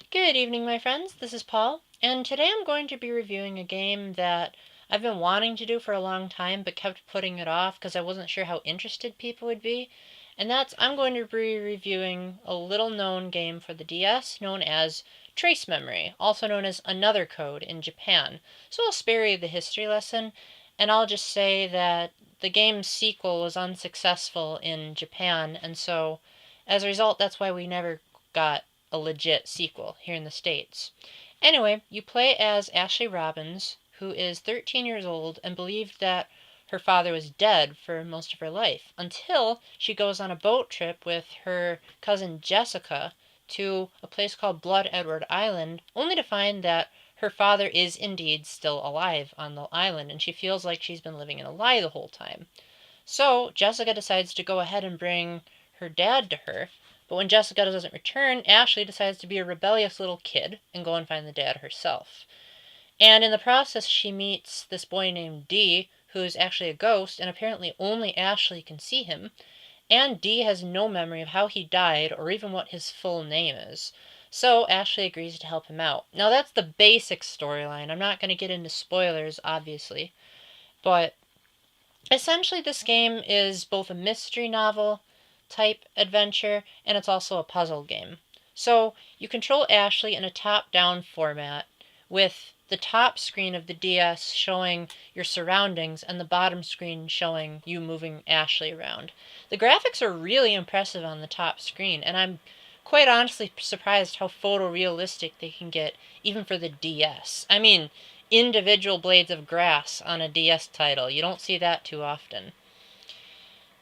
Good evening, my friends. This is Paul, and today I'm going to be reviewing a game that I've been wanting to do for a long time but kept putting it off because I wasn't sure how interested people would be. And I'm going to be reviewing a little known game for the DS known as Trace Memory, also known as Another Code in Japan. So I'll spare you the history lesson, and I'll just say that the game's sequel was unsuccessful in Japan, and so as a result, that's why we never got a legit sequel here in the States. Anyway, you play as Ashley Robbins, who is 13 years old and believed that her father was dead for most of her life, until she goes on a boat trip with her cousin Jessica to a place called Blood Edward Island, only to find that her father is indeed still alive on the island, and she feels like she's been living in a lie the whole time. So Jessica decides to go ahead and bring her dad to her, but when Jessica doesn't return, Ashley decides to be a rebellious little kid and go and find the dad herself. And in the process, she meets this boy named Dee, who's actually a ghost, and apparently only Ashley can see him. And Dee has no memory of how he died or even what his full name is. So Ashley agrees to help him out. Now that's the basic storyline. I'm not going to get into spoilers, obviously, but essentially this game is both a mystery novel type adventure, and it's also a puzzle game. So you control Ashley in a top-down format with the top screen of the DS showing your surroundings and the bottom screen showing you moving Ashley around. The graphics are really impressive on the top screen, and I'm quite honestly surprised how photorealistic they can get even for the DS. I mean, individual blades of grass on a DS title. You don't see that too often.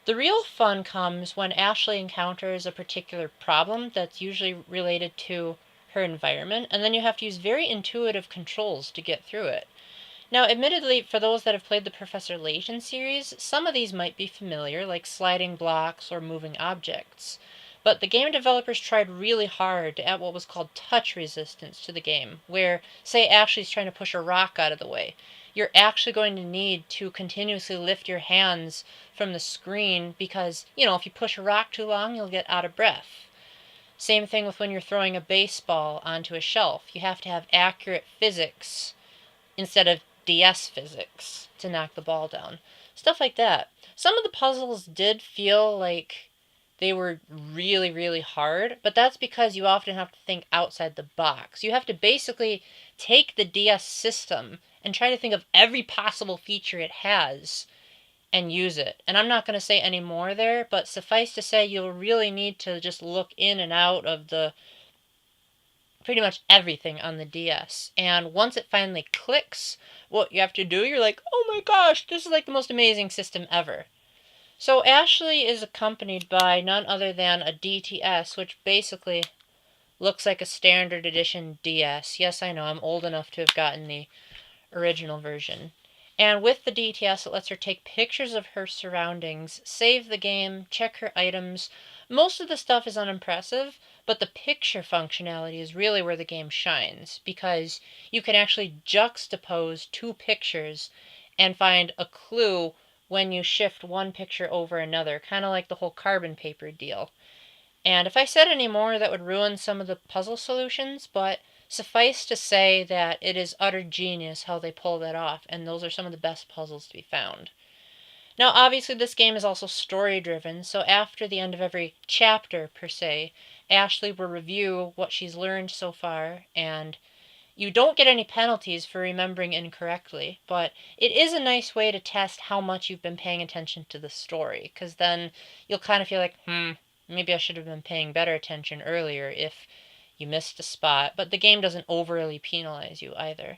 The real fun comes when Ashley encounters a particular problem that's usually related to her environment, and then you have to use very intuitive controls to get through it. Now, admittedly, for those that have played the Professor Layton series, some of these might be familiar, like sliding blocks or moving objects. But the game developers tried really hard to add what was called touch resistance to the game, where, say, Ashley's trying to push a rock out of the way. You're actually going to need to continuously lift your hands from the screen because, if you push a rock too long, you'll get out of breath. Same thing with when you're throwing a baseball onto a shelf. You have to have accurate physics instead of DS physics to knock the ball down. Stuff like that. Some of the puzzles did feel like they were really, really hard, but that's because you often have to think outside the box. You have to basically take the DS system and try to think of every possible feature it has and use it. And I'm not going to say any more there, but suffice to say you'll really need to just look in and out of the pretty much everything on the DS. And once it finally clicks what you have to do, you're like, oh my gosh, this is like the most amazing system ever. So Ashley is accompanied by none other than a DTS, which basically looks like a standard edition DS. Yes, I know, I'm old enough to have gotten the original version. And with the DTS, it lets her take pictures of her surroundings, save the game, check her items. Most of the stuff is unimpressive, but the picture functionality is really where the game shines, because you can actually juxtapose two pictures and find a clue when you shift one picture over another, kind of like the whole carbon paper deal. And if I said any more, that would ruin some of the puzzle solutions, but suffice to say that it is utter genius how they pull that off, and those are some of the best puzzles to be found. Now, obviously, this game is also story-driven, so after the end of every chapter, per se, Ashley will review what she's learned so far, and you don't get any penalties for remembering incorrectly, but it is a nice way to test how much you've been paying attention to the story, because then you'll kind of feel like, maybe I should have been paying better attention earlier if you missed a spot, but the game doesn't overly penalize you either.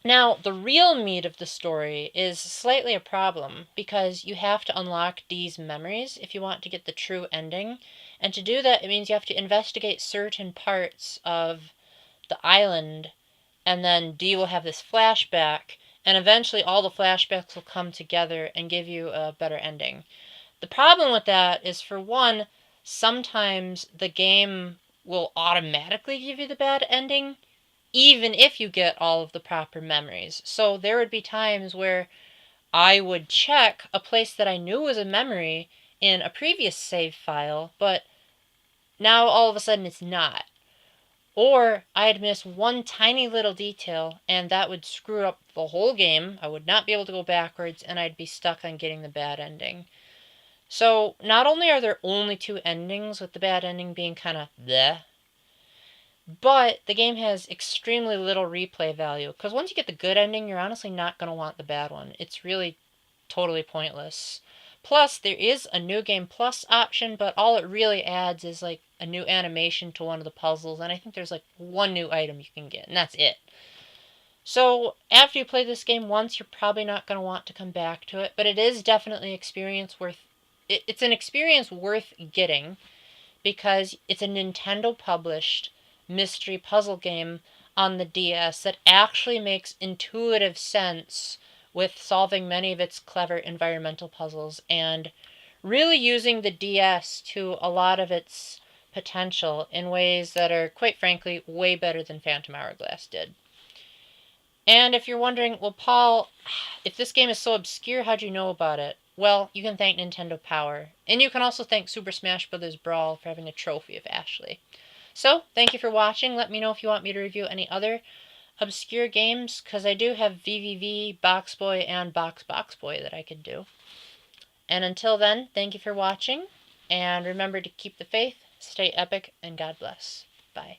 Now, the real meat of the story is slightly a problem, because you have to unlock Dee's memories if you want to get the true ending, and to do that, it means you have to investigate certain parts of the island, and then Dee will have this flashback, and eventually all the flashbacks will come together and give you a better ending. The problem with that is, for one, sometimes the game will automatically give you the bad ending, even if you get all of the proper memories. So there would be times where I would check a place that I knew was a memory in a previous save file, but now all of a sudden it's not. Or I'd miss one tiny little detail, and that would screw up the whole game. I would not be able to go backwards, and I'd be stuck on getting the bad ending. So, not only are there only two endings, with the bad ending being kind of bleh, but the game has extremely little replay value. Because once you get the good ending, you're honestly not going to want the bad one. It's really totally pointless. Plus, there is a New Game Plus option, but all it really adds is like a new animation to one of the puzzles, and I think there's like one new item you can get, and that's it. So, after you play this game once, you're probably not going to want to come back to it, but it is definitely an experience worth it's an experience worth getting because it's a Nintendo published mystery puzzle game on the DS that actually makes intuitive sense with solving many of its clever environmental puzzles and really using the DS to a lot of its potential in ways that are, quite frankly, way better than Phantom Hourglass did. And if you're wondering, well, Paul, if this game is so obscure, how'd you know about it? Well, you can thank Nintendo Power. And you can also thank Super Smash Bros. Brawl for having a trophy of Ashley. So, thank you for watching. Let me know if you want me to review any other obscure games, because I do have VVV, Box Boy, and Box Boy that I could do. And until then, thank you for watching, and remember to keep the faith, stay epic, and God bless. Bye.